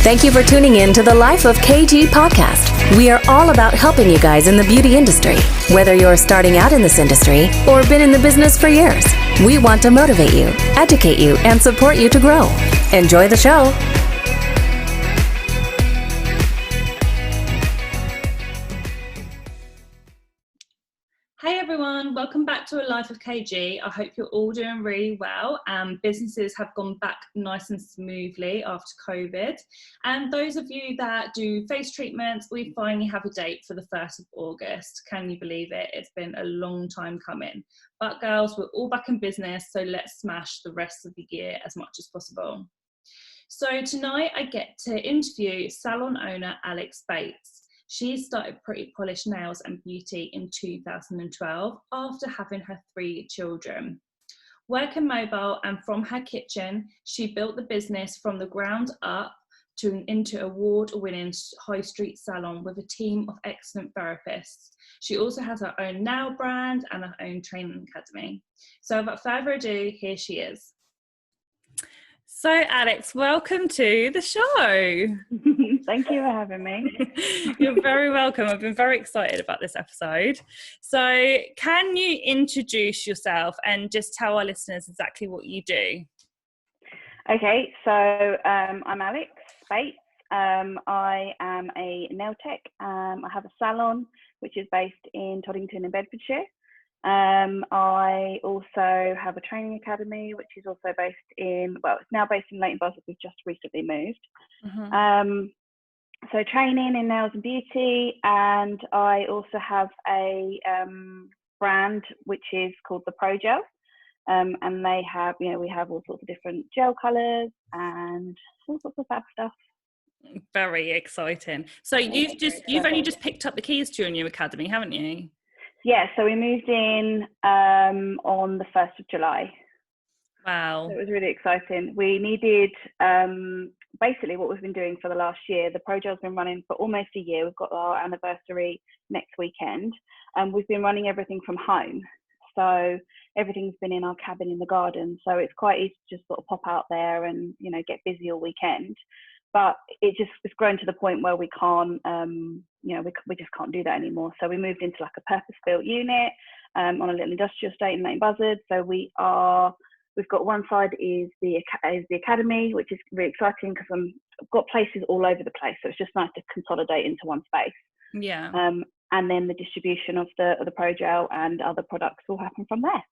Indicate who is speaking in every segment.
Speaker 1: Thank you for tuning in to the Life of KG podcast. We are all about helping you guys in the beauty industry. Whether you're starting out in this industry or been in the business for years, we want to motivate you, educate you, and support you to grow. Enjoy the show.
Speaker 2: Hey everyone, welcome back to A Life of KG. I hope you're all doing really well and businesses have gone back nice and smoothly after COVID. And those of you that do face treatments, we finally have a date for the 1st of August. Can you believe it? It's been a long time coming. But girls, we're all back in business, so let's smash the rest of the year as much as possible. So tonight I get to interview Salon owner Alex Bates. She started PrettyPolish Nails and Beauty in 2012 after having her 3 children. Working mobile and from her kitchen, she built the business from the ground up into award-winning high street salon with a team of excellent therapists. She also has her own nail brand and her own training academy. So without further ado, here she is. So Alex, welcome to the show.
Speaker 3: Thank you for having me.
Speaker 2: You're very welcome. I've been very excited about this episode. So can you introduce yourself and just tell our listeners exactly what you do?
Speaker 3: Okay, so I'm Alex Bates. I am a nail tech. I have a salon which is based in Toddington in Bedfordshire. I also have a training academy which is also based in, well, it's now based in Leighton Buzzard. We've just recently moved. Mm-hmm. So training in nails and beauty, and I also have a brand which is called the Pro Gel, and they have, we have all sorts of different gel colours and all sorts of fab stuff.
Speaker 2: Very exciting. So you've only just picked up the keys to your new academy, haven't you?
Speaker 3: Yeah, so we moved in on the 1st of July.
Speaker 2: Wow.
Speaker 3: So it was really exciting. We needed, basically what we've been doing for the last year, the Pro Gel's been running for almost a year. We've got our anniversary next weekend, and we've been running everything from home. So everything's been in our cabin in the garden. So it's quite easy to just sort of pop out there and, get busy all weekend. But it's grown to the point where we can't, we just can't do that anymore. So we moved into like a purpose-built unit on a little industrial estate in Leighton Buzzard. So we've got one side is the academy, which is really exciting because I've got places all over the place. So it's just nice to consolidate into one space.
Speaker 2: Yeah.
Speaker 3: And then the distribution of the Pro Gel and other products will happen from there.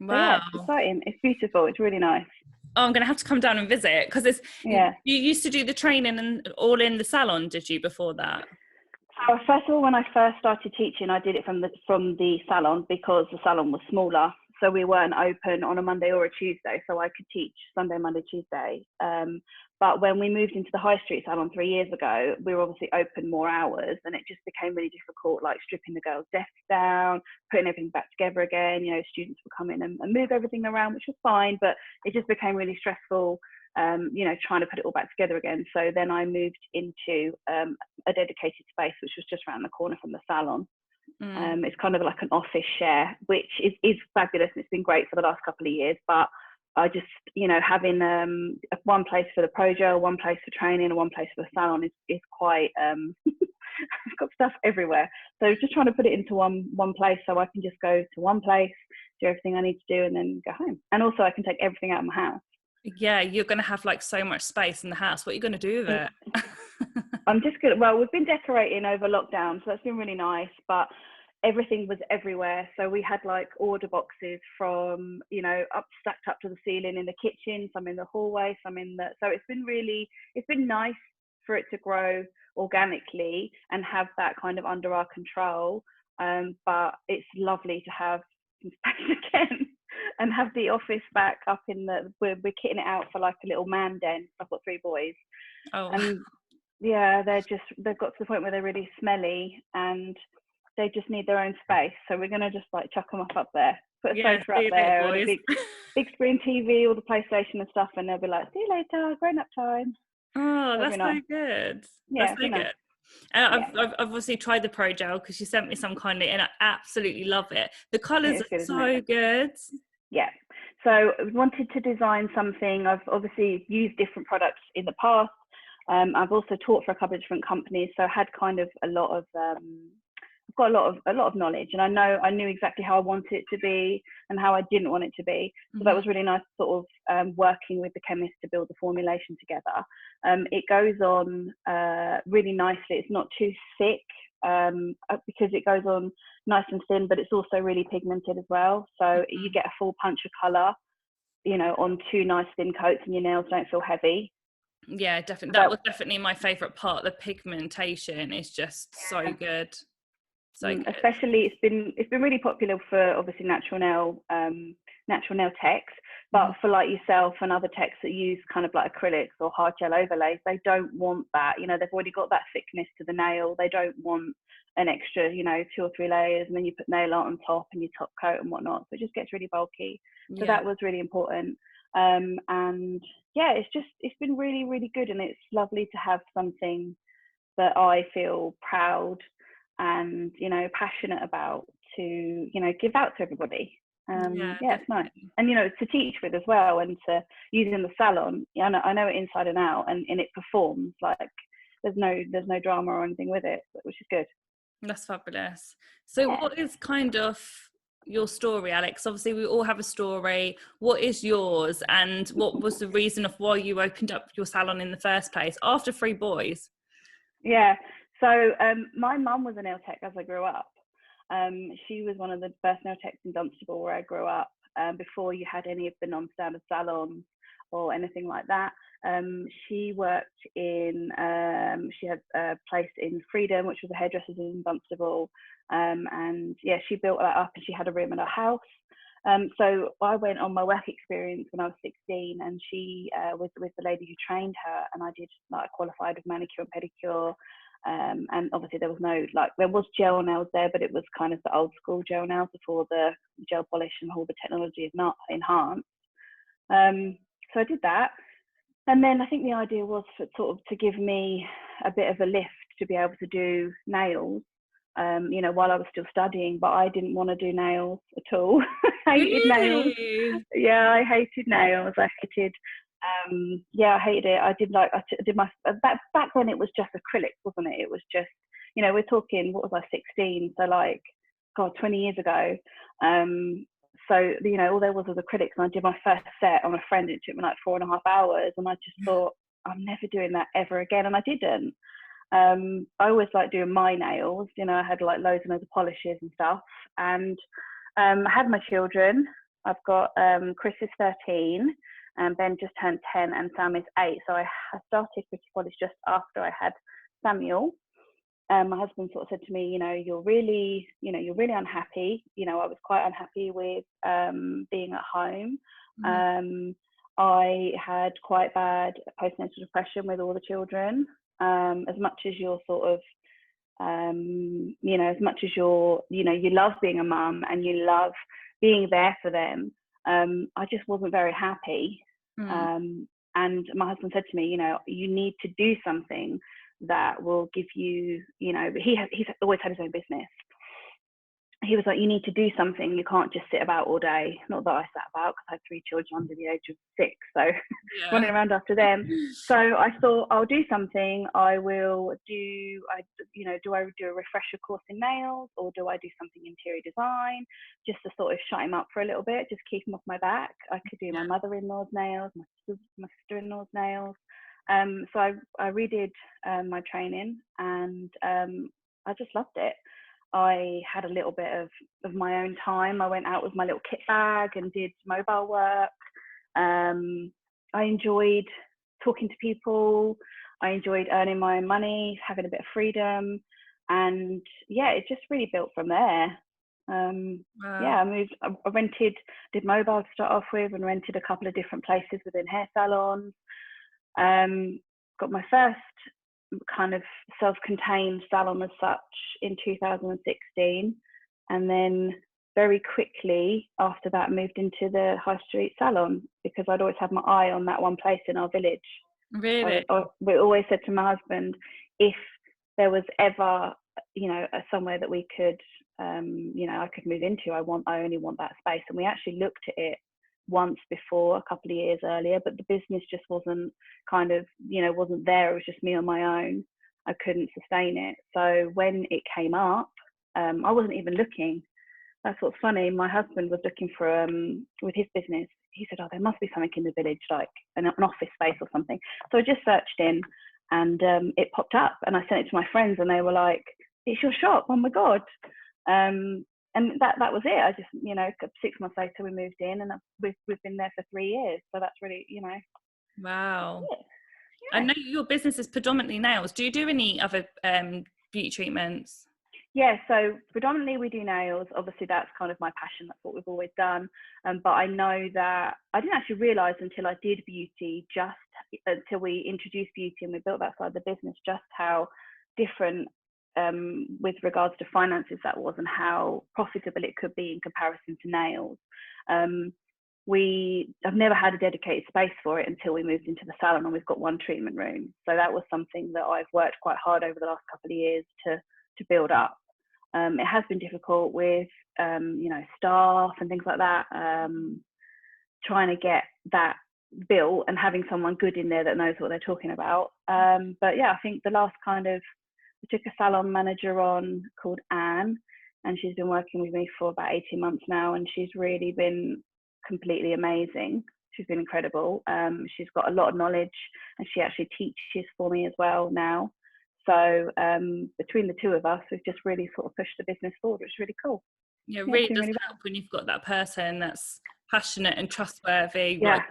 Speaker 2: Wow.
Speaker 3: So yeah, it's exciting. It's beautiful. It's really nice.
Speaker 2: Oh, I'm going to have to come down and visit because you used to do the training and all in the salon, did you, before that?
Speaker 3: So first of all, when I first started teaching, I did it from the salon because the salon was smaller. So we weren't open on a Monday or a Tuesday. So I could teach Sunday, Monday, Tuesday. But when we moved into the high street salon 3 years ago, we were obviously open more hours, and it just became really difficult, like stripping the girls' desks down, putting everything back together again. Students would come in and move everything around, which was fine, but it just became really stressful, trying to put it all back together again. So then I moved into a dedicated space, which was just around the corner from the salon. It's kind of like an office share, which is fabulous, and it's been great for the last couple of years. But I just, having one place for the Pro Gel, one place for training, and one place for the salon is quite, it's got stuff everywhere. So just trying to put it into one place so I can just go to one place, do everything I need to do, and then go home. And also I can take everything out of my house.
Speaker 2: Yeah, you're going to have like so much space in the house. What are you going to do with it?
Speaker 3: I'm just good. Well, we've been decorating over lockdown, so that's been really nice, but everything was everywhere. So we had like order boxes from, stacked up to the ceiling in the kitchen, some in the hallway, so it's been nice for it to grow organically and have that kind of under our control. But it's lovely to have some space again and have the office back up we're kitting it out for like a little man den. I've got 3 boys.
Speaker 2: Oh.
Speaker 3: And yeah, they've got to the point where they're really smelly and they just need their own space. So we're going to just like chuck them up there, put a sofa up there, and a big screen TV, all the PlayStation and stuff, and they'll be like, see you later, grown up time.
Speaker 2: Oh, that's so good.
Speaker 3: Yeah,
Speaker 2: that's so good. I've obviously tried the Pro Gel because you sent me some kindly, and I absolutely love it. The colours are so good.
Speaker 3: Yeah. So I wanted to design something. I've obviously used different products in the past. I've also taught for a couple of different companies, so I had kind of a lot of I've got a lot of knowledge, and I knew exactly how I wanted it to be and how I didn't want it to be. So that was really nice, sort of working with the chemist to build the formulation together. It goes on really nicely. It's not too thick because it goes on nice and thin, but it's also really pigmented as well. So you get a full punch of colour, you know, on two nice thin coats, and your nails don't feel heavy.
Speaker 2: Yeah, definitely. That was definitely my favourite part. The pigmentation is just so good. So good.
Speaker 3: Especially it's been really popular for obviously natural nail techs, but for like yourself and other techs that use kind of like acrylics or hard gel overlays, they don't want that. You know, they've already got that thickness to the nail. They don't want an extra, you know, 2 or 3 layers, and then you put nail art on top and your top coat and whatnot. So it just gets really bulky. So that was really important. And yeah, it's been really, really good, and it's lovely to have something that I feel proud and, you know, passionate about to, you know, give out to everybody. Yeah, it's nice. And, you know, to teach with as well, and to use in the salon. I know it inside and out, and it performs like there's no drama or anything with it, which is good.
Speaker 2: That's fabulous. So what is kind of your story, Alex? Obviously we all have a story. What is yours, and what was the reason of why you opened up your salon in the first place after 3 boys?
Speaker 3: Yeah, so my mum was a nail tech as I grew up. She was one of the first nail techs in Dunstable where I grew up, before you had any of the non-standard salons or anything like that. She worked in, she had a place in Freedom, which was a hairdresser's in Dunstable. And yeah, she built that up, and she had a room in her house. So I went on my work experience when I was 16, and she was with the lady who trained her, and I did like qualified with manicure and pedicure. And obviously there was no, like, there was gel nails there, but it was kind of the old school gel nails before the gel polish and all the technology is not enhanced. So I did that. And then I think the idea was for sort of to give me a bit of a lift to be able to do nails, you know, while I was still studying, but I didn't want to do nails at all. I hated nails. Yeah, I hated nails. I hated, I hated it. I did my, back then it was just acrylics, wasn't it? It was just, you know, we're talking, what was I, 16? So like, God, 20 years ago. So, you know, all there was acrylics, and I did my first set on a friend. It took me like 4.5 hours, and I just thought, I'm never doing that ever again. And I didn't. I always liked doing my nails, you know. I had like loads and loads of polishes and stuff. And I had my children. I've got Chris is 13, and Ben just turned 10, and Sam is 8. So I started PrettyPolish just after I had Samuel. My husband sort of said to me, you know, you're really unhappy. You know, I was quite unhappy with being at home. I had quite bad postnatal depression with all the children. As much as you're sort of, you know, as much as you're, you know, you love being a mum and you love being there for them, I just wasn't very happy. And my husband said to me, you know, you need to do something that will give you, you know, he's always had his own business. He was like, you need to do something. You can't just sit about all day. Not that I sat about, because I had 3 children under the age of 6, so running around after them. So I thought, I'll do something. I will do, do I do a refresher course in nails, or do I do something interior design, just to sort of shut him up for a little bit, just keep him off my back. I could do my mother-in-law's nails, my sister-in-law's nails. So I redid my training, and I just loved it. I had a little bit of my own time. I went out with my little kit bag and did mobile work. I enjoyed talking to people. I enjoyed earning my own money, having a bit of freedom. And yeah, it just really built from there. Yeah, I did mobile to start off with, and rented a couple of different places within hair salons. Got my first kind of self-contained salon as such in 2016, and then very quickly after that moved into the high street salon, because I'd always had my eye on that one place in our village.
Speaker 2: Really?
Speaker 3: We always said to my husband, if there was ever, you know, somewhere that we could, you know, I could move into, I only want that space. And we actually looked at it once before, a couple of years earlier, but the business just wasn't kind of, wasn't there. It was just me on my own. I couldn't sustain it. So when it came up, I wasn't even looking. That's what's funny. My husband was looking for, with his business, he said, oh, there must be something in the village, like an office space or something. So I just searched in, and it popped up, and I sent it to my friends, and they were like, it's your shop, oh my God. And that was it. I just, 6 months later we moved in, and we've been there for 3 years. So that's really,
Speaker 2: Wow.
Speaker 3: yeah.
Speaker 2: I know your business is predominantly nails. Do you do any other beauty treatments?
Speaker 3: Yeah, so predominantly we do nails. Obviously, that's kind of my passion. That's what we've always done. But I know that I didn't actually realise until I did beauty, just until we introduced beauty and we built that side of the business, just how different with regards to finances that was, and how profitable it could be in comparison to nails. I've never had a dedicated space for it until we moved into the salon, and we've got one treatment room. So that was something that I've worked quite hard over the last couple of years to build up. It has been difficult with, staff and things like that, trying to get that built and having someone good in there that knows what they're talking about. But yeah, I think we took a salon manager on called Anne, and she's been working with me for about 18 months now, and she's really been completely amazing. She's been incredible. She's got a lot of knowledge, and she actually teaches for me as well now. So between the two of us, we've just really sort of pushed the business forward, which is really cool.
Speaker 2: Yeah, it really does help when you've got that person that's passionate and trustworthy.
Speaker 3: Yeah.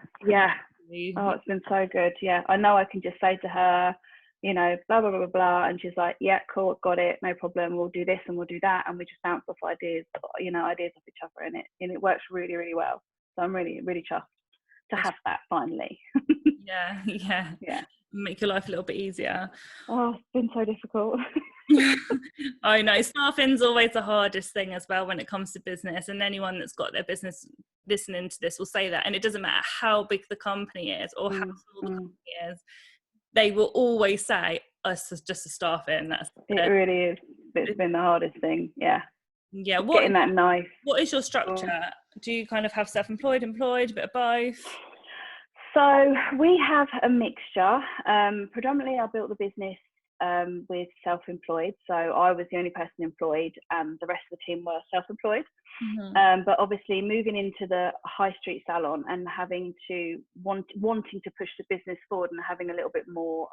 Speaker 3: Oh, it's been so good. Yeah, I know I can just say to her, blah, blah, blah, blah, blah. And she's like, yeah, cool, got it, no problem. We'll do this and we'll do that. And we just bounce off ideas off each other. And it works really, really well. So I'm really, really chuffed to have that finally.
Speaker 2: Yeah. Make your life a little bit easier.
Speaker 3: Oh, it's been so difficult.
Speaker 2: I know staffing's always the hardest thing as well when it comes to business, and anyone that's got their business listening to this will say that. And it doesn't matter how big the company is or how small the company is, they will always say us as just a staffing.
Speaker 3: It really is. It's been the hardest thing. Yeah.
Speaker 2: Getting
Speaker 3: that nice.
Speaker 2: What is your structure? Do you kind of have self-employed, employed, a bit of both?
Speaker 3: So we have a mixture. Predominantly I built the business with self-employed. So I was the only person employed, and the rest of the team were self-employed. But obviously moving into the high street salon and having to wanting to push the business forward and having a little bit more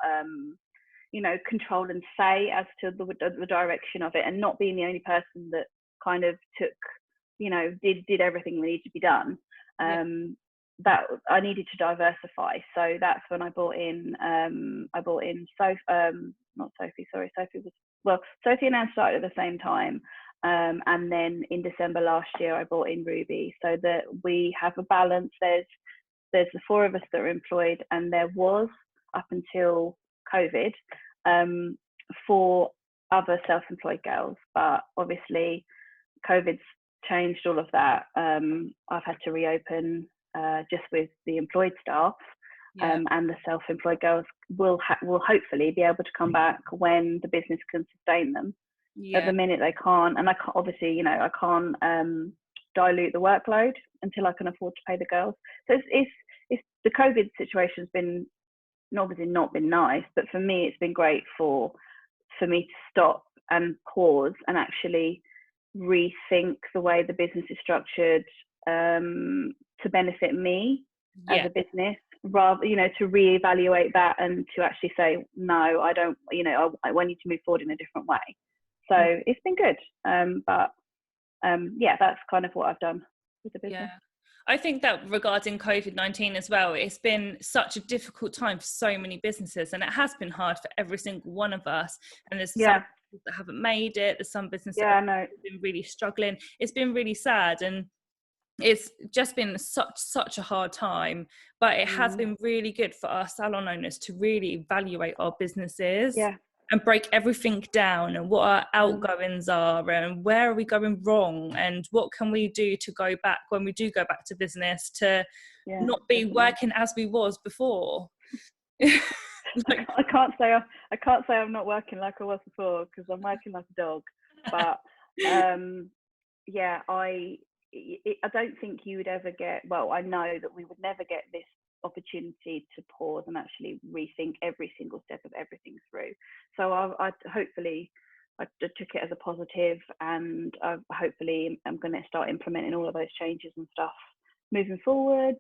Speaker 3: control and say as to the direction of it, and not being the only person that kind of took did everything that needed to be done. That I needed to diversify. So that's when I brought in Sophie and Anne started at the same time. And then in December last year, I brought in Ruby, so that we have a balance. There's the 4 of us that are employed, and there was, up until COVID, 4 other self-employed girls. But obviously COVID's changed all of that. I've had to reopen just with the employed staff, and the self-employed girls will hopefully be able to come back when the business can sustain them. At the minute they can't, and I can't, obviously I can't dilute the workload until I can afford to pay the girls. So it's the COVID situation's been obviously not been nice, but for me it's been great for me to stop and pause and actually rethink the way the business is structured to benefit me as a business, rather to reevaluate that and to actually say no, I don't, I want you to move forward in a different way. So it's been good, but that's kind of what I've done with the business.
Speaker 2: I think that regarding COVID-19 as well, it's been such a difficult time for so many businesses, and it has been hard for every single one of us. And there's some that haven't made it. There's some businesses that have been really struggling. It's been really sad, and it's just been such a hard time. But it has been really good for our salon owners to really evaluate our businesses. And break everything down, and what our outgoings are, and where are we going wrong, and what can we do to go back when we do go back to business to not be working as we was before.
Speaker 3: I can't say I'm not working like I was before, because I'm working like a dog. But I don't think you would ever get, well, I know that we would never get this opportunity to pause and actually rethink every single step of everything through. So I hopefully I took it as a positive, and I hopefully I'm going to start implementing all of those changes and stuff moving forward.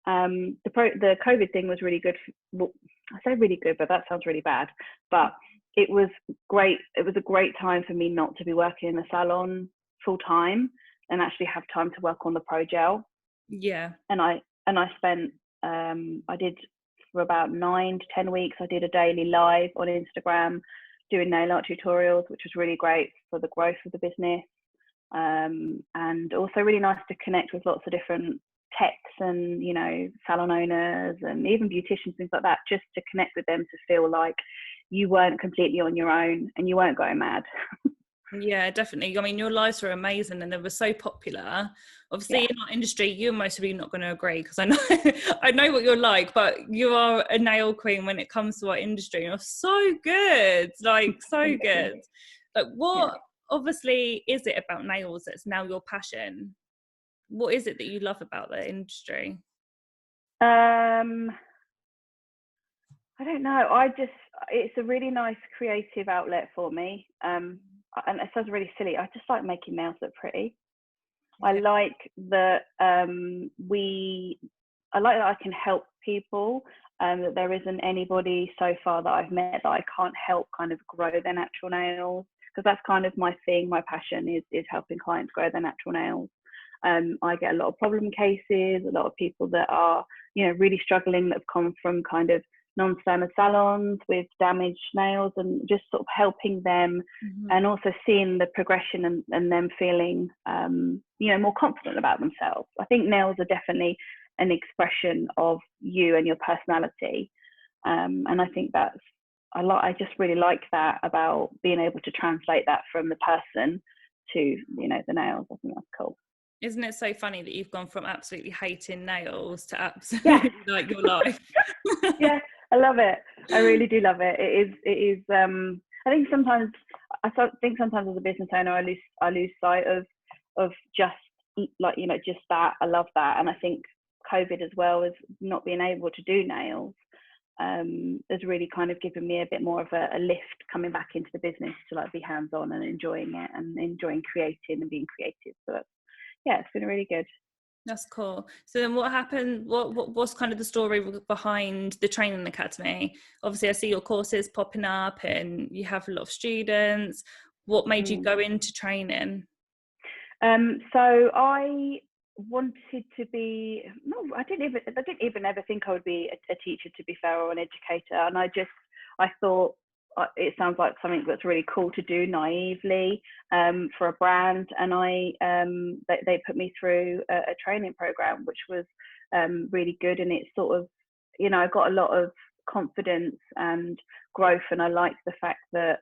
Speaker 3: The COVID thing was really good. Well, I say really good, but that sounds really bad. But it was great. It was a great time for me not to be working in the salon full time and actually have time to work on the Pro Gel.
Speaker 2: Yeah.
Speaker 3: And I spent I did for about 9 to 10 weeks. I did a daily live on Instagram doing nail art tutorials, which was really great for the growth of the business. And also really nice to connect with lots of different techs and, you know, salon owners and even beauticians, things like that, just to connect with them, to feel like you weren't completely on your own and you weren't going mad.
Speaker 2: Yeah, definitely. I mean, your lives were amazing and they were so popular. Obviously, in our industry, you're most probably not going to agree, because I know I know what you're like, but you are a nail queen when it comes to our industry. You're so good, like so good. Like, what obviously is it about nails that's now your passion? What is it that you love about the industry?
Speaker 3: I don't know. It's a really nice creative outlet for me. And it sounds really silly. I just like making nails look pretty. I like that I like that I can help people. That there isn't anybody so far that I've met that I can't help kind of grow their natural nails, because that's kind of my thing. My passion is helping clients grow their natural nails. I get a lot of problem cases, a lot of people that are, you know, really struggling, that have come from kind of non-standard salons with damaged nails, and just sort of helping them, and also seeing the progression and them feeling, you know, more confident about themselves. I think nails are definitely an expression of you and your personality. And I think I just really like that about being able to translate that from the person to, you know, the nails. I think that's cool.
Speaker 2: Isn't it so funny that you've gone from absolutely hating nails to absolutely like your life?
Speaker 3: Yeah, I love it. I really do love it. It is. I think sometimes as a business owner, I lose sight of just, like, you know, just that. I love that, and I think COVID as well, as not being able to do nails, has really kind of given me a bit more of a lift coming back into the business, to like be hands on and enjoying it and enjoying creating and being creative. So it's been really good.
Speaker 2: That's cool. So then what happened? What's kind of the story behind the training academy? Obviously, I see your courses popping up and you have a lot of students. What made you go into training?
Speaker 3: So I wanted to be, I didn't even ever think I would be a teacher, to be fair, or an educator. And I thought it sounds like something that's really cool to do naively, for a brand. And they put me through a training program, which was really good. And it sort of, you know, I got a lot of confidence and growth. And I liked the fact that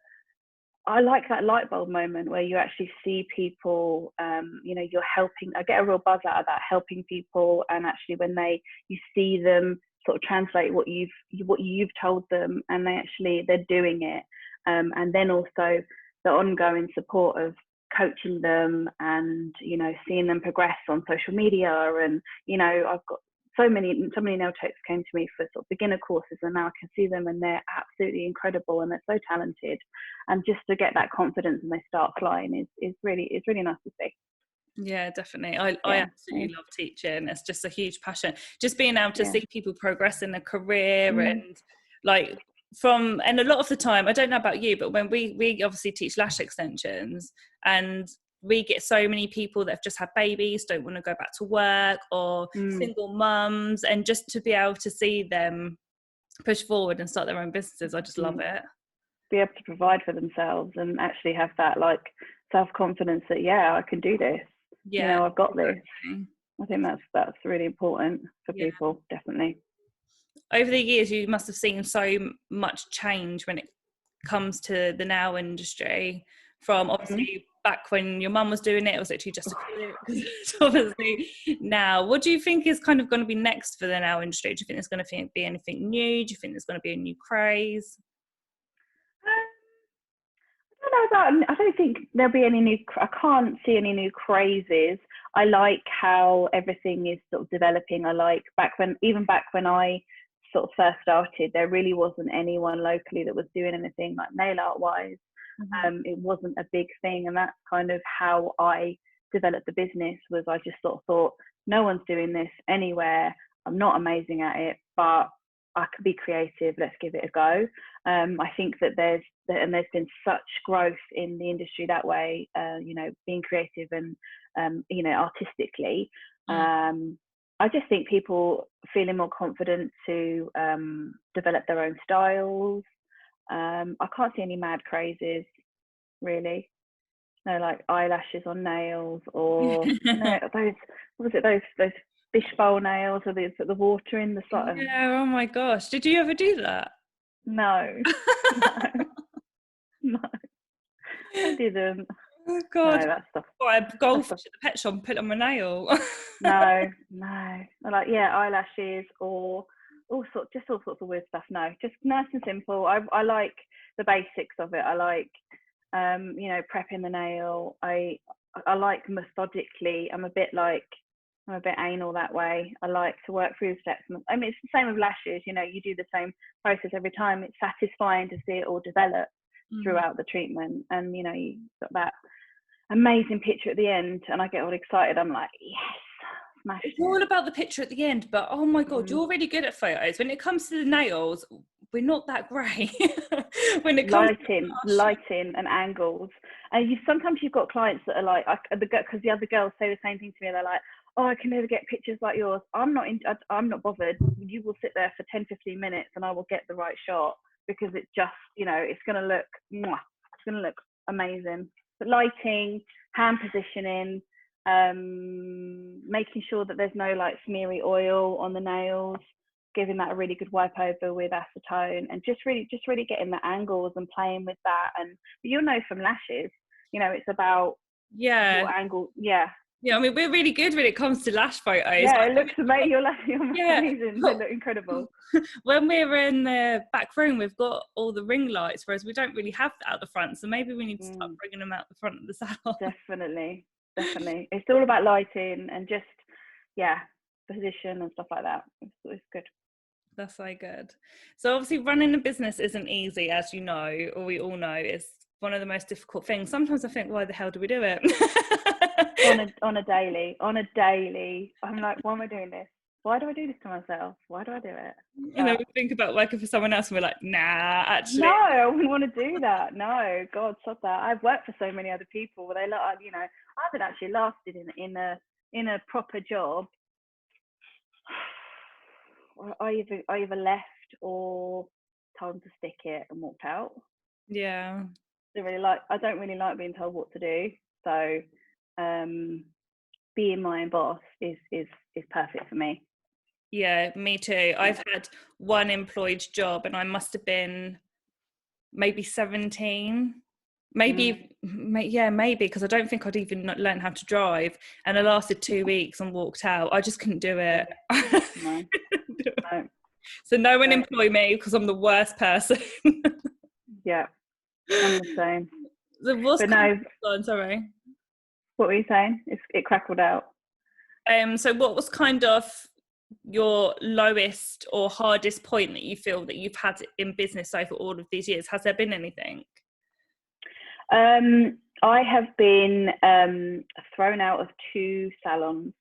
Speaker 3: I like that light bulb moment where you actually see people, you know, you're helping. I get a real buzz out of that, helping people. And actually when you see them sort of translate what you've told them, and they're doing it. And then also the ongoing support of coaching them, and, you know, seeing them progress on social media. And, you know, I've got so many nail techs came to me for sort of beginner courses, and now I can see them and they're absolutely incredible and they're so talented. And just to get that confidence and they start flying is really nice to see.
Speaker 2: Yeah, definitely. I absolutely love teaching. It's just a huge passion. Just being able to see people progress in their career, and like and a lot of the time, I don't know about you, but when we obviously teach lash extensions, and we get so many people that have just had babies, don't want to go back to work, or single mums, and just to be able to see them push forward and start their own businesses, I just love it.
Speaker 3: Be able to provide for themselves and actually have that like self-confidence that, yeah, I can do this. You know, I've got this. I think that's really important for people, definitely.
Speaker 2: Over the years, you must have seen so much change when it comes to the nail industry, from obviously back when your mum was doing it was literally just a clip, obviously now. What do you think is kind of going to be next for the nail industry? Do you think there's going to be anything new? Do you think there's going to be a new craze?
Speaker 3: I don't think there'll be any new. I can't see any new crazes. I like how everything is sort of developing. I like back when I sort of first started, there really wasn't anyone locally that was doing anything like nail art wise. It wasn't a big thing, and that's kind of how I developed the business. Was I just sort of thought, no one's doing this anywhere. I'm not amazing at it, but I could be creative. Let's give it a go. I think that there's been such growth in the industry that way. Being creative and artistically. I just think people feeling more confident to develop their own styles. I can't see any mad crazes, really. No, like eyelashes on nails, or those fishbowl nails, or they put the water in the sort of.
Speaker 2: Yeah. Oh my gosh! Did you ever do that?
Speaker 3: No, no, I didn't.
Speaker 2: Oh God!
Speaker 3: No, that stuff.
Speaker 2: I goldfish at the pet shop and put it on my nail.
Speaker 3: No. I like eyelashes or all sorts of weird stuff. No, just nice and simple. I like the basics of it. I like prepping the nail. I like methodically. I'm a bit anal that way. I like to work through the steps. I mean, it's the same with lashes. You do the same process every time. It's satisfying to see it all develop throughout the treatment, and you got that amazing picture at the end, and I get all excited. I'm like, yes,
Speaker 2: it's all about the picture at the end, but oh my God, you're really good at photos. When it comes to the nails, we're not that great. When it comes
Speaker 3: lighting and angles, and sometimes you've got clients that are like, because the other girls say the same thing to me. They're like, oh, I can never get pictures like yours. I'm not bothered. You will sit there for 10-15 minutes and I will get the right shot, because it's just, it's going to look amazing. But lighting, hand positioning, making sure that there's no like smeary oil on the nails, giving that a really good wipe over with acetone, and just really getting the angles and playing with that. And you'll know from lashes, it's about your angle.
Speaker 2: Yeah, I mean, we're really good when it comes to lash photos.
Speaker 3: Yeah, it looks amazing. You're amazing. They look incredible.
Speaker 2: When we're in the back room, we've got all the ring lights, whereas we don't really have that out the front. So maybe we need to start bringing them out the front of the salon.
Speaker 3: Definitely. It's all about lighting and just, position and stuff like that. It's good.
Speaker 2: That's so good. So obviously running a business isn't easy, as you know, or we all know. It's one of the most difficult things. Sometimes I think, why the hell do we do it?
Speaker 3: on a daily, I'm like, why am I doing this? Why do I do this to myself? Why do I do it?
Speaker 2: We think about working for someone else and we're like, nah, actually.
Speaker 3: No, I wouldn't want to do that. No, God, stop that. I've worked for so many other people where they I haven't actually lasted in a proper job. I either left or told them to stick it and walked out.
Speaker 2: Yeah.
Speaker 3: I don't really like being told what to do. So being my own boss is perfect for me.
Speaker 2: Yeah, me too. I've had one employed job and I must have been maybe 17, maybe because I don't think I'd even learned how to drive, and I lasted 2 weeks and walked out. I just couldn't do it.
Speaker 3: No.
Speaker 2: So no one employ me because I'm the worst person.
Speaker 3: Yeah, I'm the same.
Speaker 2: Sorry.
Speaker 3: What were you saying? It crackled out.
Speaker 2: So what was kind of your lowest or hardest point that you feel that you've had in business over all of these years? Has there been anything?
Speaker 3: I have been thrown out of 2 salons.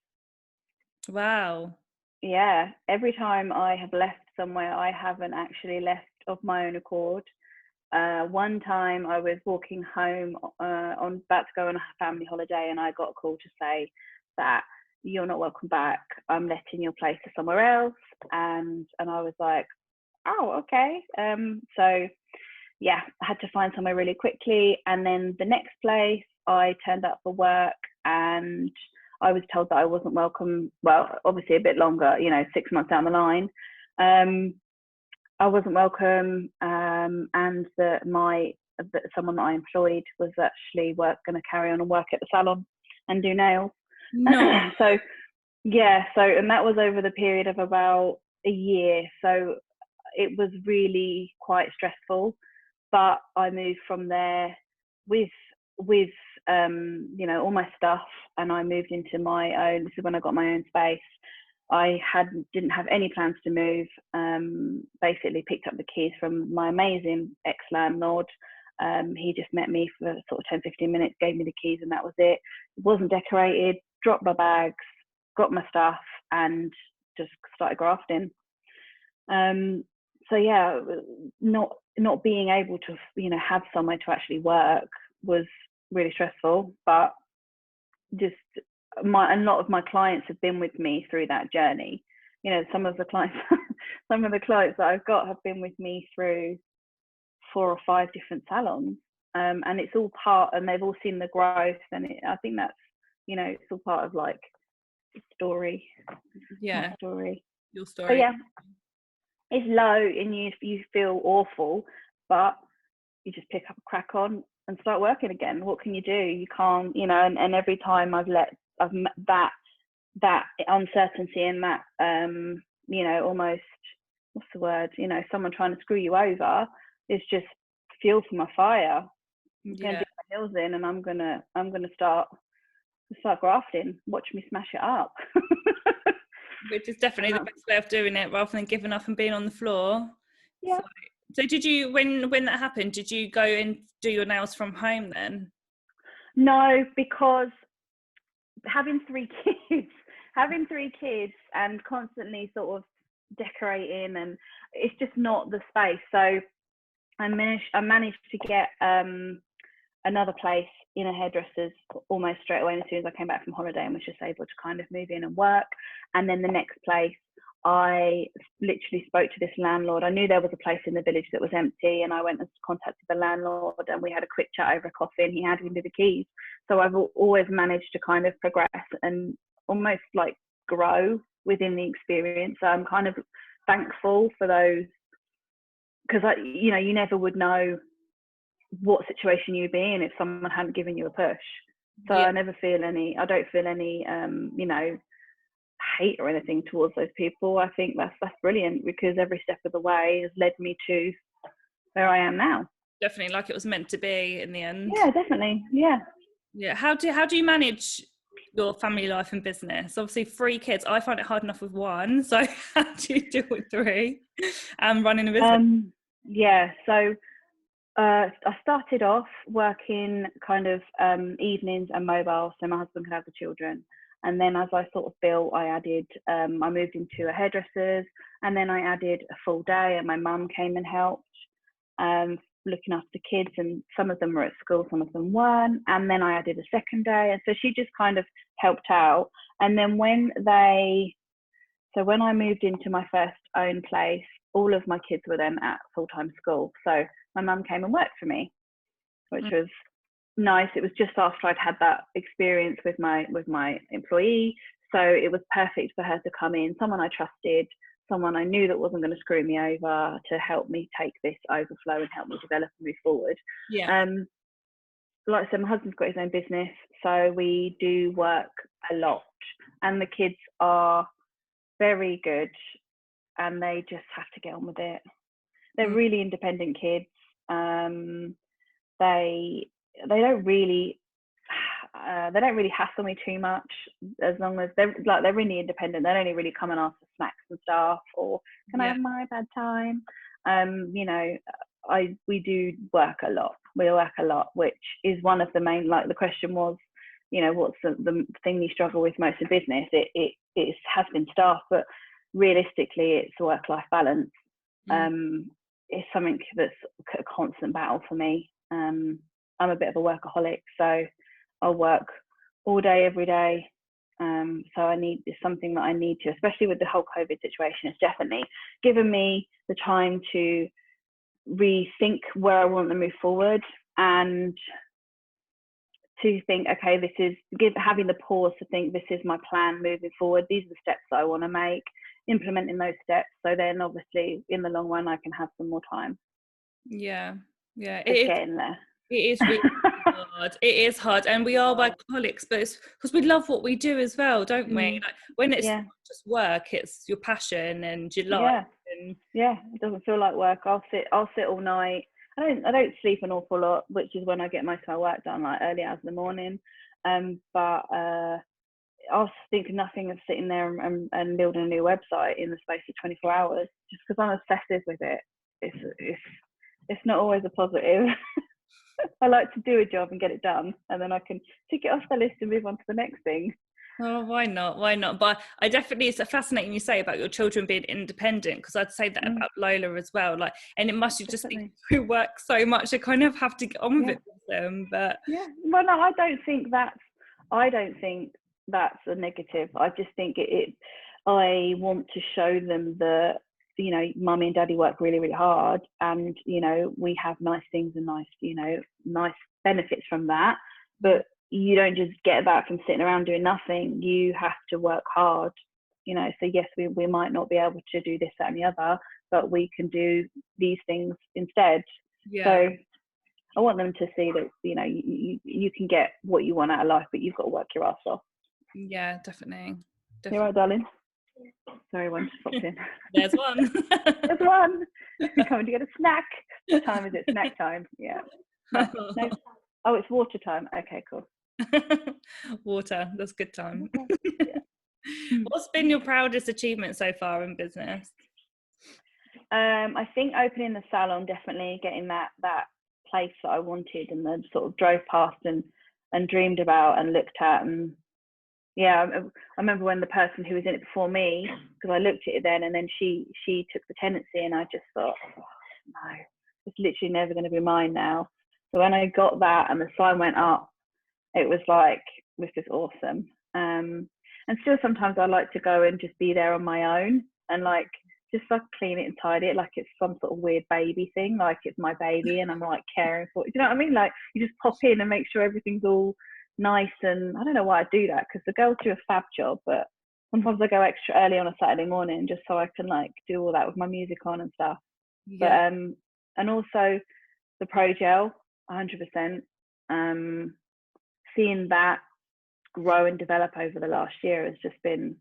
Speaker 2: Wow.
Speaker 3: Yeah, every time I have left somewhere, I haven't actually left of my own accord. One time I was walking home about to go on a family holiday, and I got a call to say that you're not welcome back. I'm letting your place to somewhere else. And I was like, oh, okay. So yeah, I had to find somewhere really quickly. And then the next place, I turned up for work and I was told that I wasn't welcome. Well, obviously a bit longer, 6 months down the line. I wasn't welcome, and that someone that I employed was actually going to carry on and work at the salon and do nails.
Speaker 2: No.
Speaker 3: So and that was over the period of about a year. So it was really quite stressful, but I moved from there with all my stuff, and I moved into my own. This is when I got my own space. I didn't have any plans to move. Basically picked up the keys from my amazing ex-landlord. He just met me for sort of 10-15 minutes, gave me the keys, and that was it. It wasn't decorated, dropped my bags, got my stuff, and just started grafting. So yeah, not being able to, have somewhere to actually work was really stressful, but just a lot of my clients have been with me through that journey. Some of the clients that I've got have been with me through 4 or 5 different salons, and it's all part, and they've all seen the growth, and I think that's, it's all part of like the story.
Speaker 2: Yeah,
Speaker 3: story.
Speaker 2: Your story.
Speaker 3: But yeah, it's low and you feel awful, but you just pick up, crack on, and start working again. What can you do? You can't, and every time I've met that uncertainty and that almost, what's the word, someone trying to screw you over, is just fuel for my fire. I'm gonna dig my heels in, and I'm gonna start grafting. Watch me smash it up.
Speaker 2: Which is definitely the best way of doing it, rather than giving up and being on the floor.
Speaker 3: Yeah.
Speaker 2: So did you, when that happened, did you go and do your nails from home then?
Speaker 3: No, because having 3 kids and constantly sort of decorating, and it's just not the space. So I managed to get another place in a hairdresser's almost straight away, and as soon as I came back from holiday, and was just able to kind of move in and work. And then the next place, I literally spoke to this landlord. I knew there was a place in the village that was empty, and I went and contacted the landlord, and we had a quick chat over a coffee, and he handed me the keys. So I've always managed to kind of progress and almost like grow within the experience. So I'm kind of thankful for those, because you never would know what situation you'd be in if someone hadn't given you a push. So I don't feel any hate or anything towards those people. I think that's brilliant, because every step of the way has led me to where I am now.
Speaker 2: Definitely, like it was meant to be in the end.
Speaker 3: Yeah, definitely. Yeah.
Speaker 2: How do you manage your family life and business? Obviously 3 kids. I find it hard enough with 1. So how do you deal with 3 and running a business?
Speaker 3: So I started off working kind of evenings and mobile, so my husband could have the children. And then as I sort of built, I moved into a hairdresser's, and then I added a full day, and my mum came and helped looking after the kids, and some of them were at school, some of them weren't. And then I added a second day, and so she just kind of helped out. And then when I moved into my first own place, all of my kids were then at full-time school. So my mum came and worked for me, which was nice. It was just after I'd had that experience with my employee, so it was perfect for her to come in, someone I trusted, someone I knew that wasn't going to screw me over, to help me take this overflow and help me develop and move forward. Like I said, my husband's got his own business, so we do work a lot, and the kids are very good, and they just have to get on with it. They're really independent kids. They don't really hassle me too much, as long as they're really independent. They only really come and ask for snacks and stuff, or can I have my bad time? We do work a lot. We work a lot, which is one of the main, like the question was, what's the thing you struggle with most in business? It has been staff, but realistically it's work-life balance. It's something that's a constant battle for me. I'm a bit of a workaholic, so I'll work all day, every day. So it's something that I need to, especially with the whole COVID situation. It's definitely given me the time to rethink where I want to move forward, and to think, okay, having the pause to think, this is my plan moving forward. These are the steps that I want to make, implementing those steps. So then obviously in the long run, I can have some more time.
Speaker 2: Yeah.
Speaker 3: It's getting there.
Speaker 2: It is really hard. It is hard, and we are workaholics, but it's because we love what we do as well, don't we? Like when it's not just work, it's your passion and your life.
Speaker 3: Yeah, it doesn't feel like work. I'll sit all night I don't sleep an awful lot, which is when I get most of my work done, like early hours in the morning. But I was thinking nothing of sitting there and building a new website in the space of 24 hours, just because I'm obsessive with it. It's not always a positive. I like to do a job and get it done, and then I can tick it off the list and move on to the next thing.
Speaker 2: Oh, why not? Why not? But I definitely, it's fascinating you say about your children being independent, because I'd say that about Lola as well. Like, and it must just be through work so much. I kind of have to get on with it with them. But
Speaker 3: well, no, I don't think that's a negative. I just think I want to show them that, you know, mummy and daddy work really, really hard, and, you know, we have nice things and nice benefits from that. But you don't just get that from sitting around doing nothing. You have to work hard, you know. So yes, we might not be able to do this, that, and the other, but we can do these things instead. So I want them to see that, you know, you can get what you want out of life, but you've got to work your ass off.
Speaker 2: Yeah, definitely.
Speaker 3: You're right, darling. Sorry, one just popped in.
Speaker 2: There's one.
Speaker 3: There's one. Coming to get a snack. What time is it? Snack time. Yeah. No. Oh, it's water time. Okay, cool.
Speaker 2: Water. That's good time.
Speaker 3: Yeah.
Speaker 2: What's been your proudest achievement so far in business?
Speaker 3: I think opening the salon, definitely getting that place that I wanted, and then sort of drove past and dreamed about and looked at. And yeah, I remember when the person who was in it before me, because I looked at it then, and then she took the tenancy, and I just thought, oh, no, it's literally never going to be mine now. So when I got that and the sign went up, it was like, this is awesome. And still sometimes I like to go and just be there on my own and like just like clean it and tidy it like it's some sort of weird baby thing, like it's my baby and I'm like caring for it. Do you know what I mean? Like you just pop in and make sure everything's all nice. And I don't know why I do that, because the girls do a fab job, but sometimes I go extra early on a Saturday morning just so I can like do all that with my music on and stuff. But and also the Pro Gel, 100%. Seeing that grow and develop over the last year has just been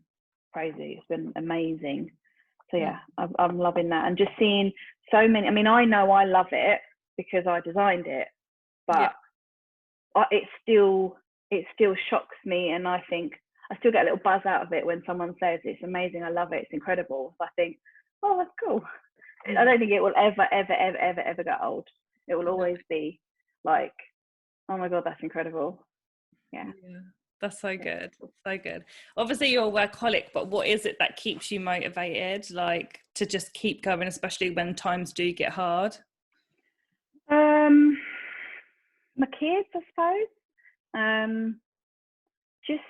Speaker 3: crazy. It's been amazing. So yeah, I'm loving that, and just seeing so many. I mean, I know I love it because I designed it, but it still shocks me, and I think I still get a little buzz out of it when someone says it's amazing, I love it, it's incredible. So I think, oh, that's cool. I don't think it will ever get old. It will always be like, oh my god, that's incredible. Yeah.
Speaker 2: That's so good. So good. Obviously you're a workaholic, but what is it that keeps you motivated, like to just keep going, especially when times do get hard?
Speaker 3: My kids, I suppose. Just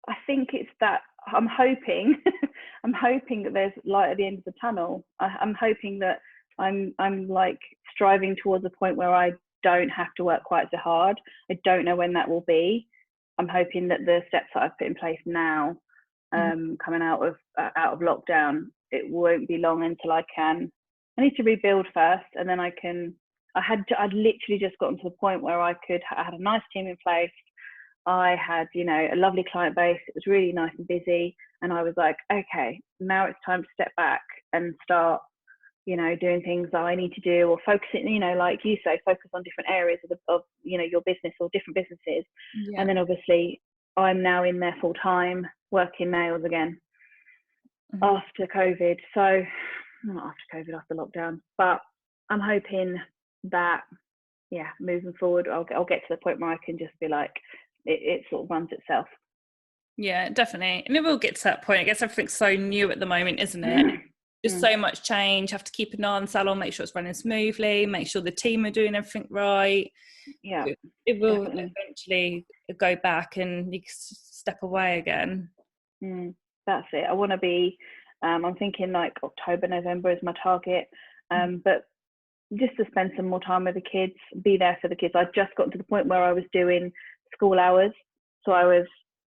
Speaker 3: I think it's that I'm hoping that there's light at the end of the tunnel. I'm hoping that I'm like striving towards a point where I don't have to work quite so hard. I don't know when that will be. I'm hoping that the steps that I've put in place now, coming out of lockdown, it won't be long until I need to rebuild first, and then I'd literally just gotten to the point where I had a nice team in place. I had, you know, a lovely client base. It was really nice and busy, and I was like, okay, now it's time to step back and start, you know, doing things that I need to do, or focusing, you know, like you say, focus on different areas of you know, your business or different businesses. And then obviously I'm now in there full time working nails again after COVID. So not after COVID, after lockdown, but I'm hoping that, yeah, moving forward, I'll get to the point where I can just be like, it sort of runs itself.
Speaker 2: Yeah, definitely. And it will get to that point. I guess everything's so new at the moment, isn't it? Just so much change. Have to keep an eye on Salon, make sure it's running smoothly, make sure the team are doing everything right.
Speaker 3: Yeah,
Speaker 2: it will eventually go back and you can step away again.
Speaker 3: That's it. I want to be, I'm thinking like October, November is my target, but just to spend some more time with the kids, be there for the kids. I'd just gotten to the point where I was doing school hours, so I was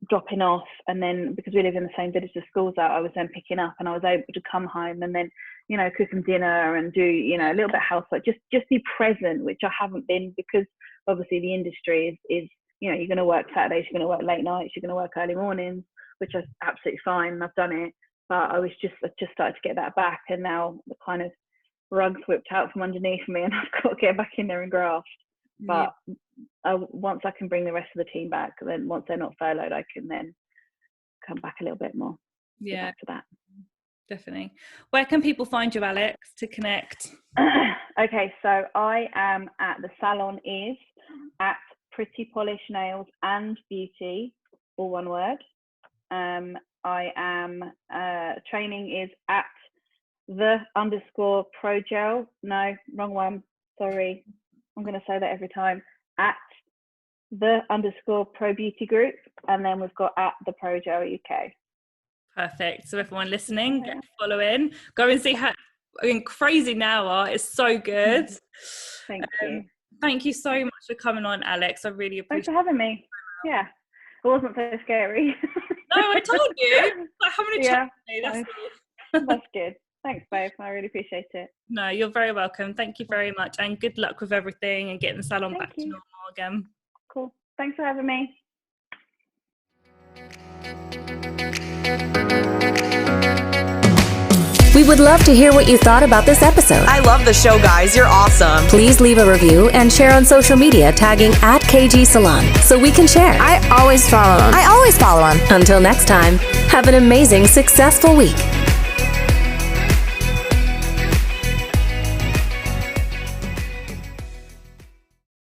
Speaker 3: dropping off, and then because we live in the same village the schools are, I was then picking up, and I was able to come home and then, you know, cook them dinner and do, you know, a little bit of housework, just be present, which I haven't been, because obviously the industry is you know, you're going to work Saturdays, you're going to work late nights, you're going to work early mornings, which is absolutely fine. I've done it, but I just started to get that back, and now the kind of rug's whipped out from underneath me, and I've got to get back in there and graft. But once I can bring the rest of the team back, then once they're not furloughed, I can then come back a little bit more.
Speaker 2: Yeah,
Speaker 3: to that.
Speaker 2: Definitely. Where can people find you, Alex, to connect?
Speaker 3: Okay, so I am at the Salon is at PrettyPolish Nails and Beauty, all one word. I am training is at _ProGel. No, wrong one. Sorry, I'm going to say that every time. At _Pro Beauty Group, and then we've got at the ProGel UK.
Speaker 2: Perfect. So everyone listening, get following. Go and see how crazy now are. It's so good.
Speaker 3: Thank you.
Speaker 2: Thank you so much for coming on, Alex. I really appreciate it.
Speaker 3: Thanks for having me. Yeah, it wasn't so scary.
Speaker 2: No, I told you. Like having a chat with me.
Speaker 3: That's good. Thanks, babe. I really appreciate it.
Speaker 2: No, you're very welcome. Thank you very much, and good luck with everything and getting the salon back to normal again.
Speaker 3: Cool. Thanks for having me.
Speaker 1: We would love to hear what you thought about this episode.
Speaker 4: I love the show, guys. You're awesome.
Speaker 1: Please leave a review and share on social media tagging at KG Salon so we can share.
Speaker 4: I always follow them.
Speaker 1: Until next time, have an amazing, successful week.